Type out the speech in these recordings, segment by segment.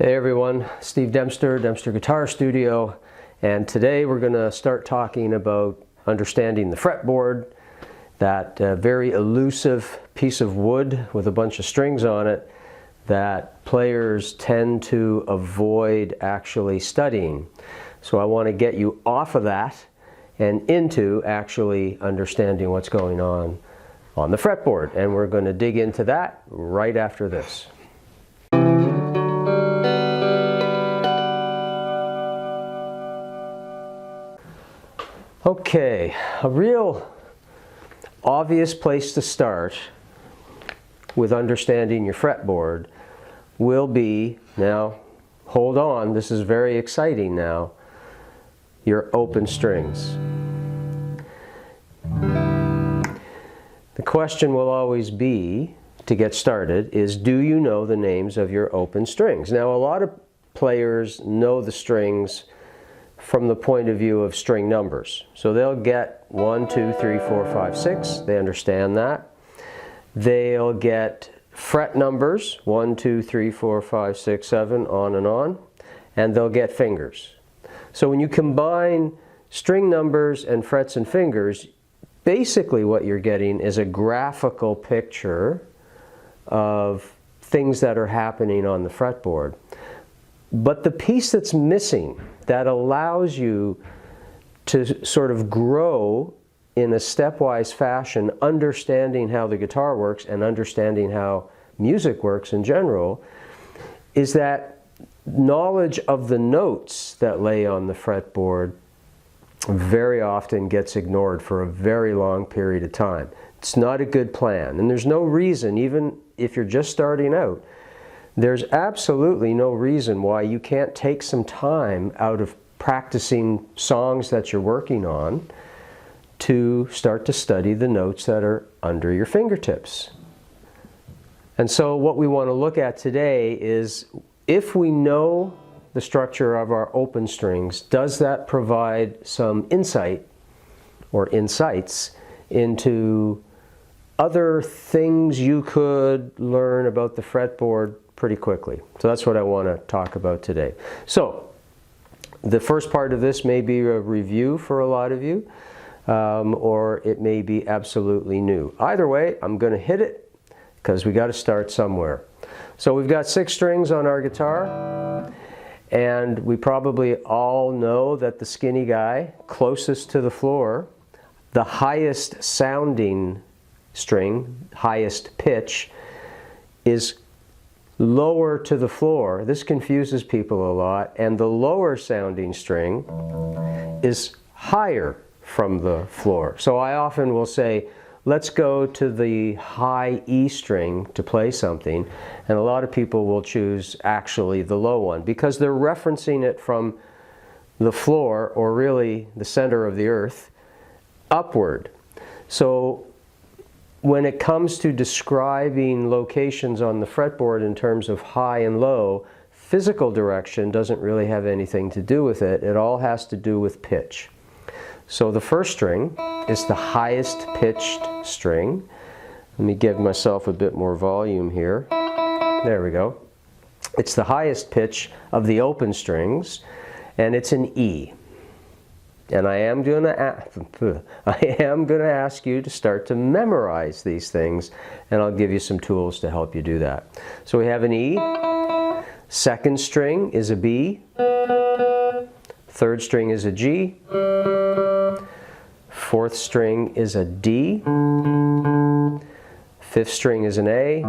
Hey everyone, Steve Dempster, Dempster Guitar Studio, and today we're going to start talking about understanding the fretboard, that very elusive piece of wood with a bunch of strings on it that players tend to avoid actually studying. So I want to get you off of that and into actually understanding what's going on the fretboard, and we're going to dig into that right after this. Okay, a real obvious place to start with understanding your fretboard will be, now hold on, this is very exciting now, your open strings. The question will always be, to get started, is do you know the names of your open strings? Now a lot of players know the strings from the point of view of string numbers. So they'll get 1, 2, 3, 4, 5, 6. They understand that. They'll get fret numbers, 1, 2, 3, 4, 5, 6, 7, on. And they'll get fingers. So when you combine string numbers and frets and fingers, basically what you're getting is a graphical picture of things that are happening on the fretboard. But the piece that's missing that allows you to sort of grow in a stepwise fashion, understanding how the guitar works and understanding how music works in general, is that knowledge of the notes that lay on the fretboard very often gets ignored for a very long period of time. It's not a good plan, and there's no reason, even if you're just starting out, there's absolutely no reason why you can't take some time out of practicing songs that you're working on to start to study the notes that are under your fingertips. And so what we want to look at today is, if we know the structure of our open strings, does that provide some insight or insights into other things you could learn about the fretboard pretty quickly? So that's what I want to talk about today. So the first part of this may be a review for a lot of you, or it may be absolutely new. Either way, I'm going to hit it because we got to start somewhere. So we've got 6 strings on our guitar, and we probably all know that the skinny guy closest to the floor, the highest sounding string, highest pitch, is lower to the floor. This confuses people a lot, and the lower sounding string is higher from the floor. So I often will say, let's go to the high E string to play something, and a lot of people will choose actually the low one because they're referencing it from the floor, or really the center of the earth, upward. So when it comes to describing locations on the fretboard in terms of high and low, physical direction doesn't really have anything to do with it. It all has to do with pitch. So the first string is the highest pitched string. Let me give myself a bit more volume here. There we go. It's the highest pitch of the open strings, and it's an E. And I am going to ask you to start to memorize these things, and I'll give you some tools to help you do that. So we have an E, second string is a B, third string is a G, fourth string is a D, fifth string is an A,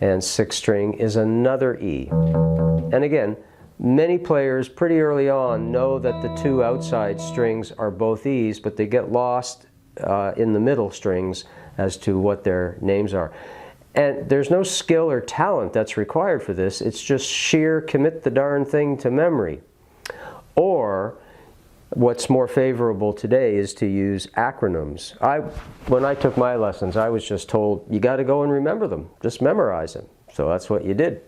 and sixth string is another E. And again, many players pretty early on know that the 2 outside strings are both E's, but they get lost in the middle strings as to what their names are. And there's no skill or talent that's required for this. It's just sheer commit the darn thing to memory. Or what's more favorable today is to use acronyms. When I took my lessons, I was just told, you got to go and remember them. Just memorize them. So that's what you did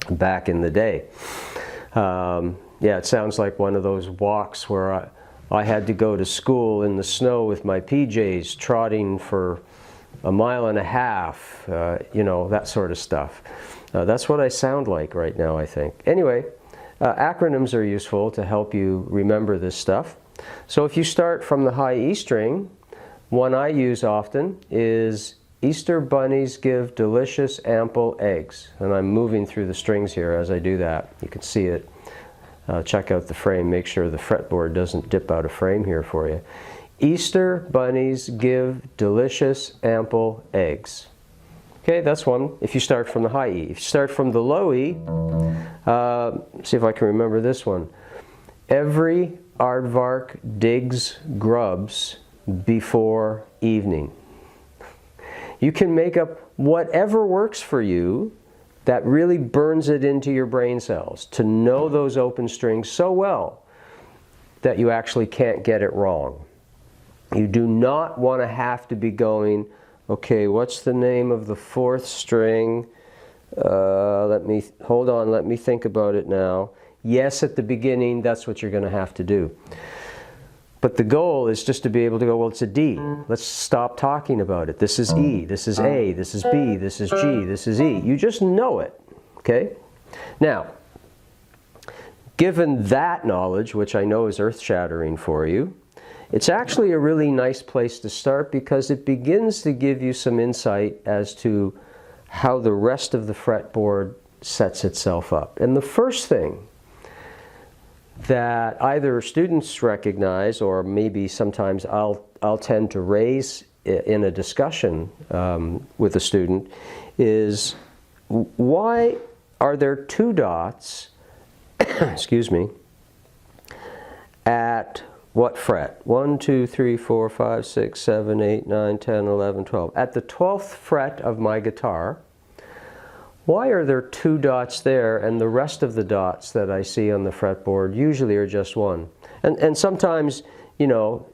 back in the day. Yeah, it sounds like one of those walks where I had to go to school in the snow with my PJs, trotting for a mile and a half, you know, that sort of stuff. That's what I sound like right now, I think. Anyway, acronyms are useful to help you remember this stuff. So if you start from the high E string, one I use often is Easter bunnies give delicious ample eggs. And I'm moving through the strings here as I do that. You can see it. Check out the frame. Make sure the fretboard doesn't dip out of frame here for you. Easter bunnies give delicious ample eggs. Okay, that's one if you start from the high E. If you start from the low E, see if I can remember this one. Every aardvark digs grubs before evening. You can make up whatever works for you that really burns it into your brain cells to know those open strings so well that you actually can't get it wrong. You do not want to have to be going, okay, what's the name of the fourth string? Hold on, let me think about it now. Yes, at the beginning, that's what you're going to have to do. But the goal is just to be able to go, well, it's a D. Let's stop talking about it. This is E, this is A, this is B, this is G, this is E. You just know it, okay? Now, given that knowledge, which I know is earth-shattering for you, it's actually a really nice place to start because it begins to give you some insight as to how the rest of the fretboard sets itself up. And the first thing that either students recognize or maybe sometimes I'll tend to raise in a discussion with a student is, why are there two dots excuse me, at what fret? 1, 2, 3, 4, 5, 6, 7, 8, 9, 10, 11, 12. At the 12th fret of my guitar, why are there two dots there and the rest of the dots that I see on the fretboard usually are just one? And sometimes, you know,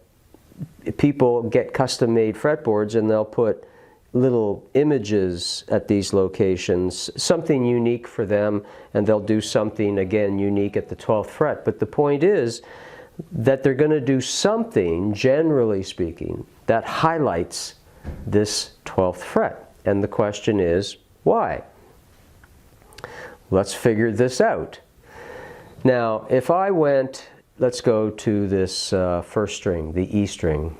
people get custom-made fretboards and they'll put little images at these locations, something unique for them, and they'll do something, again, unique at the 12th fret. But the point is that they're going to do something, generally speaking, that highlights this 12th fret. And the question is, why? Let's figure this out. Now, if I went, let's go to this first string, the E string.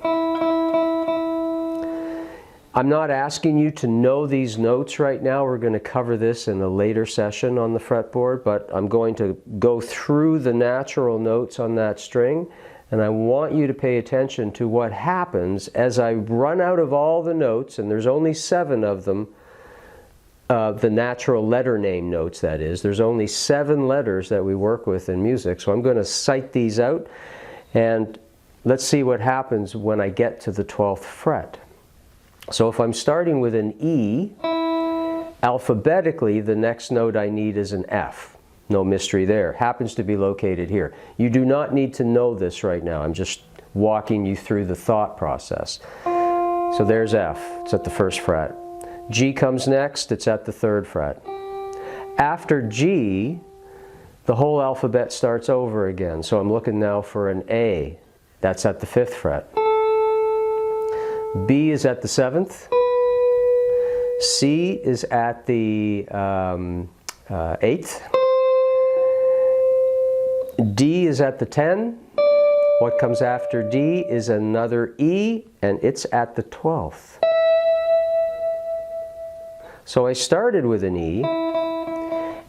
I'm not asking you to know these notes right now. We're going to cover this in a later session on the fretboard, but I'm going to go through the natural notes on that string, and I want you to pay attention to what happens as I run out of all the notes, and there's only 7 of them, the natural letter name notes, that is. There's only 7 letters that we work with in music, so I'm going to cite these out, and let's see what happens when I get to the 12th fret. So if I'm starting with an E, alphabetically, the next note I need is an F. No mystery there. Happens to be located here. You do not need to know this right now. I'm just walking you through the thought process. So there's F. It's at the 1st fret. G comes next. It's at the 3rd fret. After G, the whole alphabet starts over again. So I'm looking now for an A. That's at the 5th fret. B is at the 7th. C is at the 8th. D is at the 10. What comes after D is another E, and it's at the 12th. So I started with an E,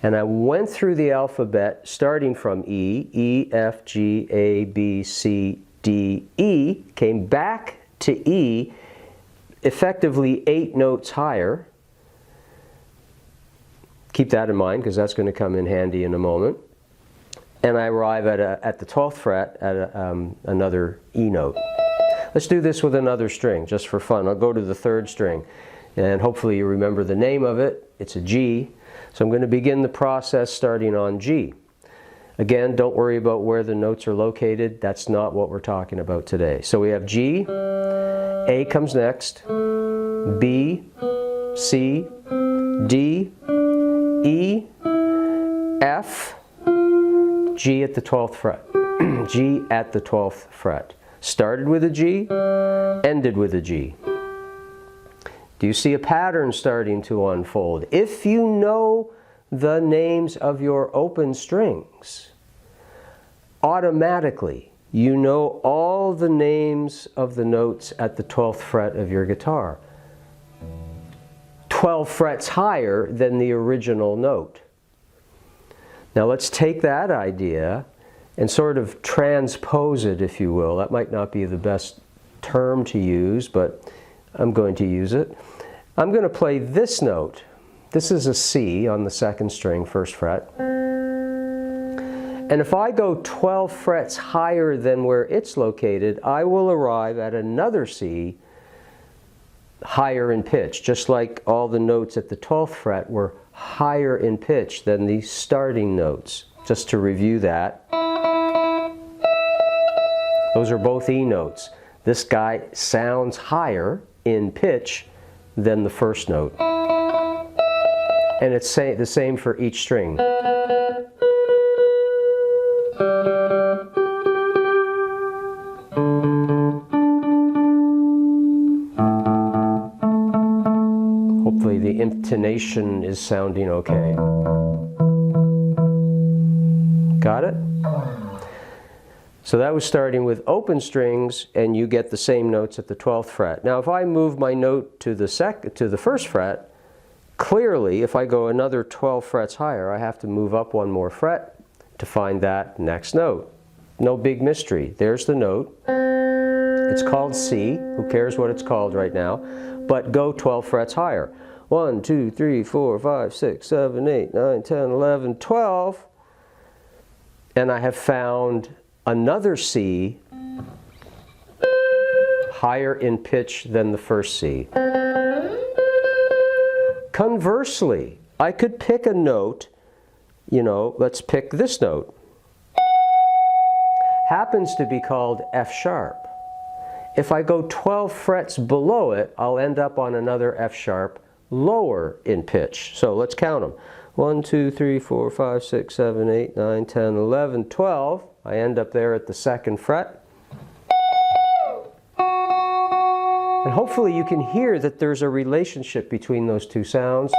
and I went through the alphabet starting from E, E, F, G, A, B, C, D, E, came back to E, effectively 8 notes higher. Keep that in mind because that's going to come in handy in a moment. And I arrive at the 12th fret at another E note. Let's do this with another string just for fun. I'll go to the 3rd string and hopefully you remember the name of it. It's a G. So I'm going to begin the process starting on G. Again, don't worry about where the notes are located. That's not what we're talking about today. So we have G, A comes next, B, C, D, E, F, G at the 12th fret. G at the 12th fret. Started with a G, ended with a G. Do you see a pattern starting to unfold? If you know the names of your open strings. Automatically, you know all the names of the notes at the 12th fret of your guitar. 12 frets higher than the original note. Now let's take that idea and sort of transpose it, if you will. That might not be the best term to use, but I'm going to use it. I'm going to play this note. This is a C on the 2nd string, 1st fret. And if I go 12 frets higher than where it's located, I will arrive at another C higher in pitch, just like all the notes at the 12th fret were higher in pitch than the starting notes. Just to review that, those are both E notes. This guy sounds higher in pitch than the first note. And it's the same for each string. Hopefully the intonation is sounding okay. Got it? So that was starting with open strings, and you get the same notes at the 12th fret. Now if I move my note to the 1st fret, clearly if I go another 12 frets higher, I have to move up one more fret to find that next note. No big mystery. There's the note. It's called C. Who cares what it's called right now? But go 12 frets higher. 1, 2, 3, 4, 5, 6, 7, 8, 9, 10, 11, 12. And I have found another C higher in pitch than the first C. Conversely, I could pick a note, let's pick this note. Happens to be called F sharp. If I go 12 frets below it, I'll end up on another F sharp lower in pitch. So let's count them. 1, 2, 3, 4, 5, 6, 7, 8, 9, 10, 11, 12. I end up there at the 2nd fret. And hopefully you can hear that there's a relationship between those two sounds.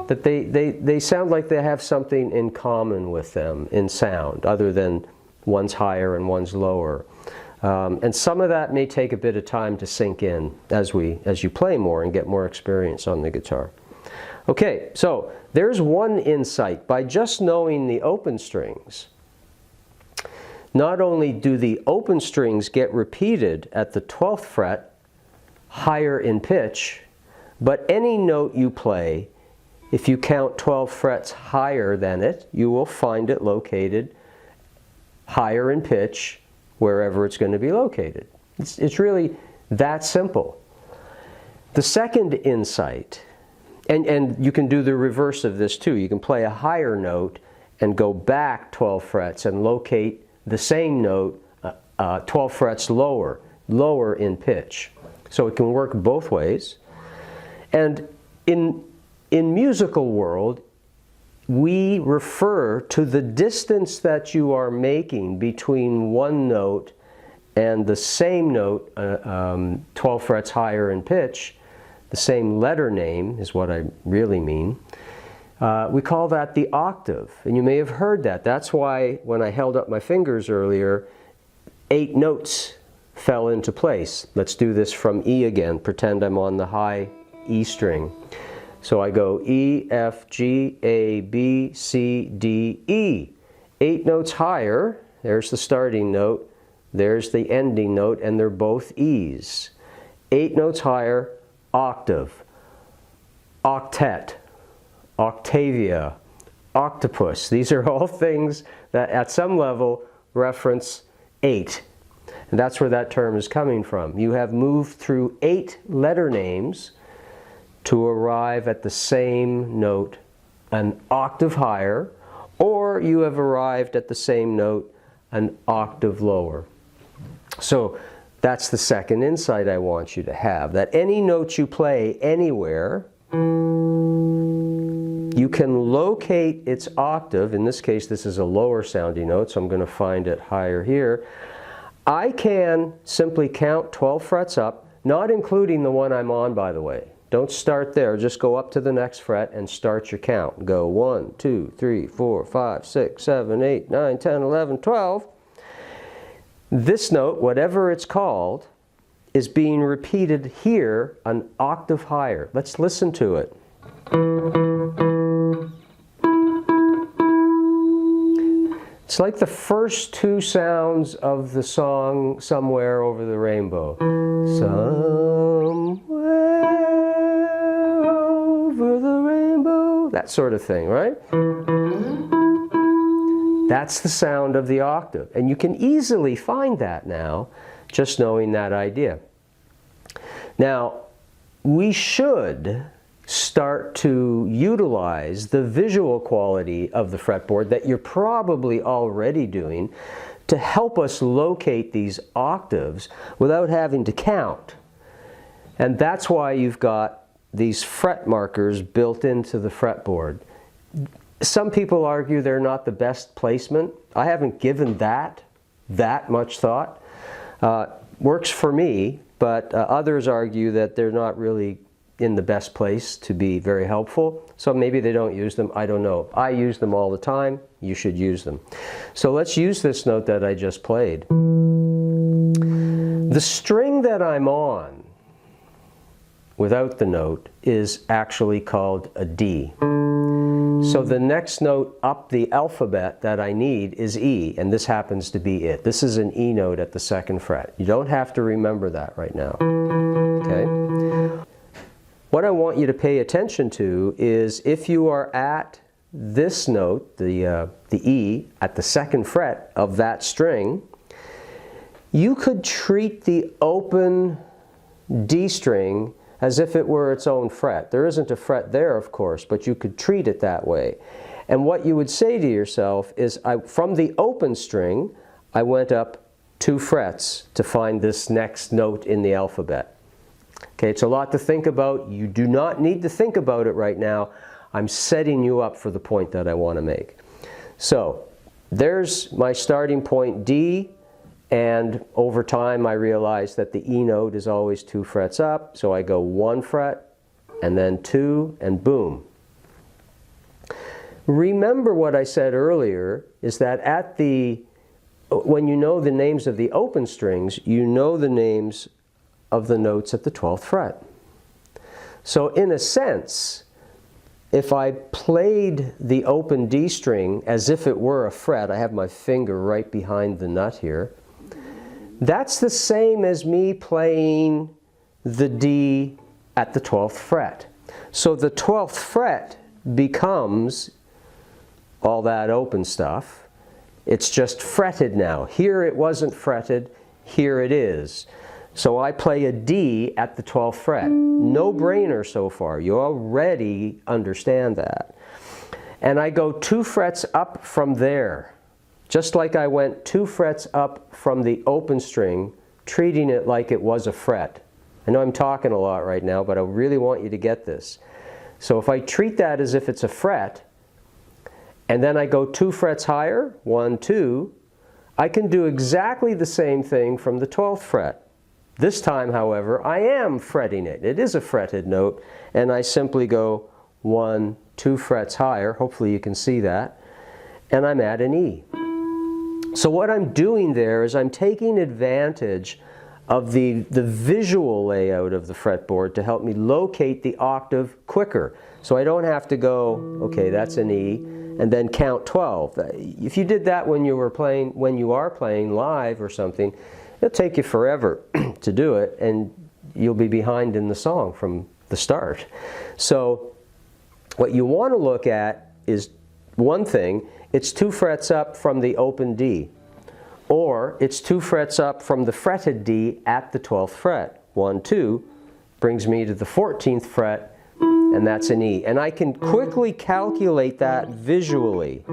That they sound like they have something in common with them in sound, other than one's higher and one's lower. And some of that may take a bit of time to sink in as you play more and get more experience on the guitar. Okay, so there's one insight. By just knowing the open strings, not only do the open strings get repeated at the 12th fret higher in pitch, but any note you play, if you count 12 frets higher than it, you will find it located higher in pitch wherever it's going to be located. It's really that simple. The second insight, and you can do the reverse of this too. You can play a higher note and go back 12 frets and locate the same note 12 frets lower in pitch. So it can work both ways. And in musical world, we refer to the distance that you are making between one note and the same note 12 frets higher in pitch. The same letter name is what I really mean. We call that the octave, and you may have heard that. That's why when I held up my fingers earlier, 8 notes fell into place. Let's do this from E again. Pretend I'm on the high E string. So I go E, F, G, A, B, C, D, E. 8 notes higher. There's the starting note. There's the ending note, and they're both E's. 8 notes higher, octave, octet, octavia, octopus. These are all things that at some level reference 8. And that's where that term is coming from. You have moved through 8 letter names to arrive at the same note an octave higher, or you have arrived at the same note an octave lower. So that's the second insight I want you to have, that any note you play anywhere, you can locate its octave. In this case, this is a lower sounding note, so I'm going to find it higher here. I can simply count 12 frets up, not including the one I'm on, by the way. Don't start there. Just go up to the next fret and start your count. Go 1, 2, 3, 4, 5, 6, 7, 8, 9, 10, 11, 12. This note, whatever it's called, is being repeated here an octave higher. Let's listen to it. It's like the first two sounds of the song Somewhere Over the Rainbow. Somewhere over the rainbow. That sort of thing, right? That's the sound of the octave. And you can easily find that now, just knowing that idea. Now, we should start to utilize the visual quality of the fretboard that you're probably already doing to help us locate these octaves without having to count. And that's why you've got these fret markers built into the fretboard. Some people argue they're not the best placement. I haven't given that much thought. Works for me, but others argue that they're not really in the best place to be very helpful. So maybe they don't use them, I don't know. I use them all the time, you should use them. So let's use this note that I just played. The string that I'm on without the note is actually called a D. So the next note up the alphabet that I need is E, and this happens to be it. This is an E note at the 2nd fret. You don't have to remember that right now. Okay? What I want you to pay attention to is if you are at this note, the E, at the 2nd fret of that string, you could treat the open D string as if it were its own fret. There isn't a fret there, of course, but you could treat it that way. And what you would say to yourself is, from the open string, I went up 2 frets to find this next note in the alphabet. Okay, it's a lot to think about. You do not need to think about it right now. I'm setting you up for the point that I want to make. So, there's my starting point D, and over time I realized that the E note is always 2 frets up, so I go 1 fret, and then 2, and boom. Remember what I said earlier, is that when you know the names of the open strings, you know the names of the notes at the 12th fret. So in a sense, if I played the open D string as if it were a fret, I have my finger right behind the nut here, that's the same as me playing the D at the 12th fret. So the 12th fret becomes all that open stuff. It's just fretted now. Here it wasn't fretted, here it is. So I play a D at the 12th fret. No brainer so far. You already understand that. And I go 2 frets up from there. Just like I went 2 frets up from the open string, treating it like it was a fret. I know I'm talking a lot right now, but I really want you to get this. So if I treat that as if it's a fret, and then I go 2 frets higher, 1, 2, I can do exactly the same thing from the 12th fret. This time, however, I am fretting it. It is a fretted note, and I simply go 1, 2 frets higher, hopefully you can see that, and I'm at an E. So what I'm doing there is I'm taking advantage of the visual layout of the fretboard to help me locate the octave quicker. So I don't have to go, okay, that's an E, and then count 12. If you did that when you are playing live or something, it'll take you forever to do it, and you'll be behind in the song from the start. So what you want to look at is one thing, it's 2 frets up from the open D, or it's 2 frets up from the fretted D at the 12th fret. 1, 2 brings me to the 14th fret, and that's an E. And I can quickly calculate that visually.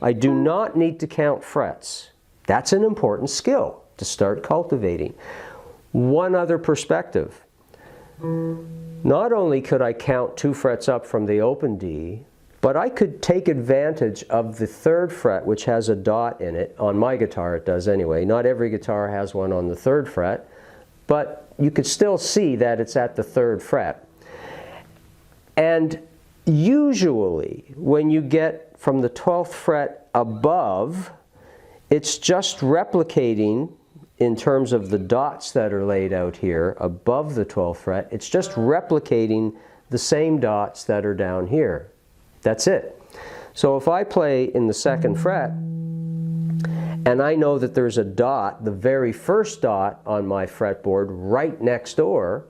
I do not need to count frets. That's an important skill to start cultivating. One other perspective. Not only could I count 2 frets up from the open D, but I could take advantage of the 3rd fret, which has a dot in it. On my guitar it does anyway. Not every guitar has one on the 3rd fret, but you could still see that it's at the 3rd fret. And usually, when you get from the 12th fret above, it's just replicating in terms of the dots that are laid out here above the 12th fret. It's just replicating the same dots that are down here. That's it. So if I play in the 2nd fret, and I know that there's a dot, the very first dot on my fretboard right next door,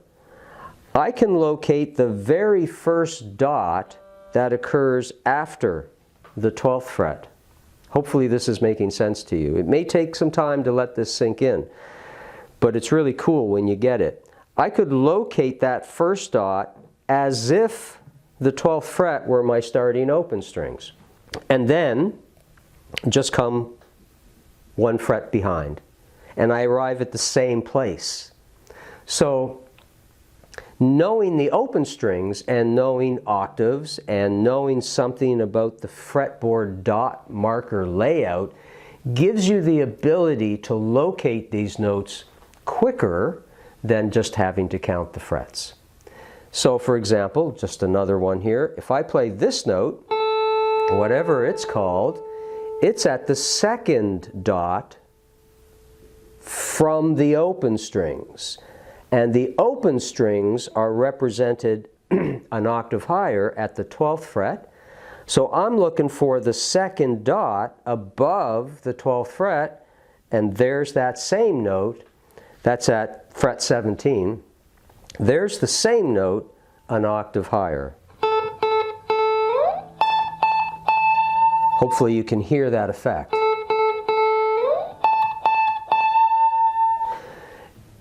I can locate the very first dot that occurs after the 12th fret. Hopefully this is making sense to you. It may take some time to let this sink in, but it's really cool when you get it. I could locate that first dot as if the 12th fret were my starting open strings, and then just come 1 fret behind, and I arrive at the same place. So knowing the open strings and knowing octaves and knowing something about the fretboard dot marker layout gives you the ability to locate these notes quicker than just having to count the frets. So for example, just another one here, if I play this note, whatever it's called, it's at the 2nd dot from the open strings. And the open strings are represented an octave higher at the 12th fret. So I'm looking for the 2nd dot above the 12th fret, and there's that same note. That's at fret 17. There's the same note an octave higher. Hopefully you can hear that effect.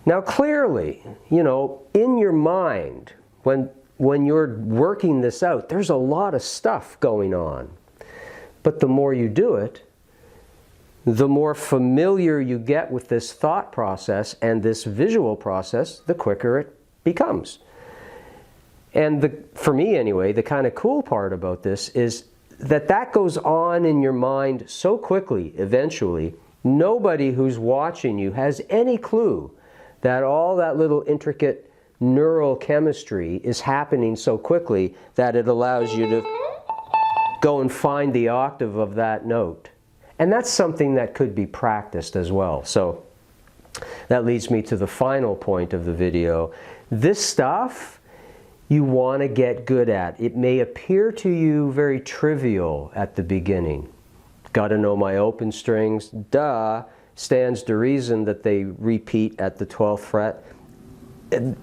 Now clearly, you know, in your mind, when you're working this out, there's a lot of stuff going on. But the more you do it, the more familiar you get with this thought process and this visual process, the quicker it becomes. And for me anyway, the kind of cool part about this is that goes on in your mind so quickly, eventually, nobody who's watching you has any clue that all that little intricate neural chemistry is happening so quickly that it allows you to go and find the octave of that note. And that's something that could be practiced as well. So that leads me to the final point of the video. This stuff you want to get good at. It may appear to you very trivial at the beginning. Got to know my open strings. Duh. Stands to reason that they repeat at the 12th fret.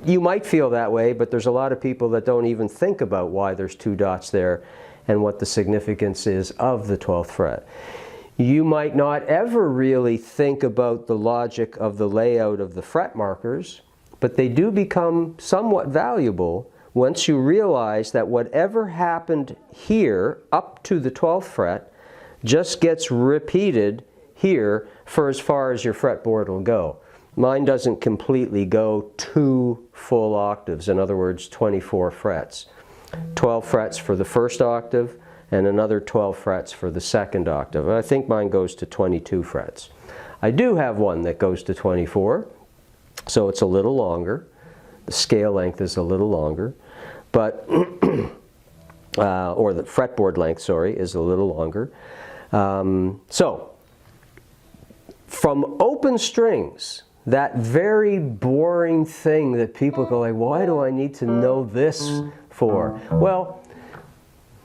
You might feel that way, but there's a lot of people that don't even think about why there's 2 dots there and what the significance is of the 12th fret. You might not ever really think about the logic of the layout of the fret markers, but they do become somewhat valuable once you realize that whatever happened here up to the 12th fret just gets repeated here for as far as your fretboard will go. Mine doesn't completely go 2 full octaves, in other words 24 frets. 12 frets for the first octave and another 12 frets for the second octave. I think mine goes to 22 frets. I do have one that goes to 24, so it's a little longer. The scale length is a little longer, but or the fretboard length, sorry, is a little longer. So from open strings, that very boring thing that people go like, why do I need to know this for? Well,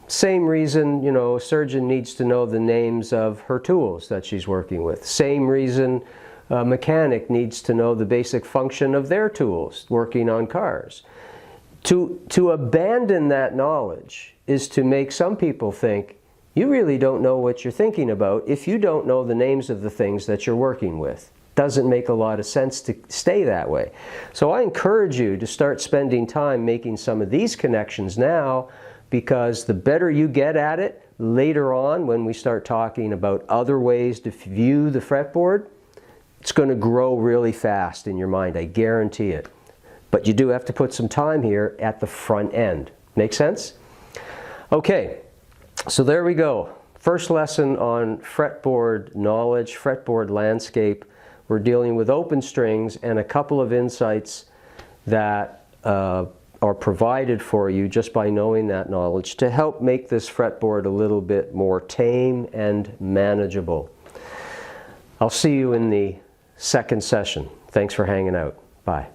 same reason, you know, a surgeon needs to know the names of her tools that she's working with. Same reason a mechanic needs to know the basic function of their tools working on cars. To abandon that knowledge is to make some people think you really don't know what you're thinking about if you don't know the names of the things that you're working with. Doesn't make a lot of sense to stay that way. So I encourage you to start spending time making some of these connections now, because the better you get at it later on when we start talking about other ways to view the fretboard, it's going to grow really fast in your mind, I guarantee it. But you do have to put some time here at the front end. Make sense? Okay, so there we go. First lesson on fretboard knowledge, fretboard landscape. We're dealing with open strings and a couple of insights that are are provided for you just by knowing that knowledge to help make this fretboard a little bit more tame and manageable. I'll see you in the second session. Thanks for hanging out. Bye.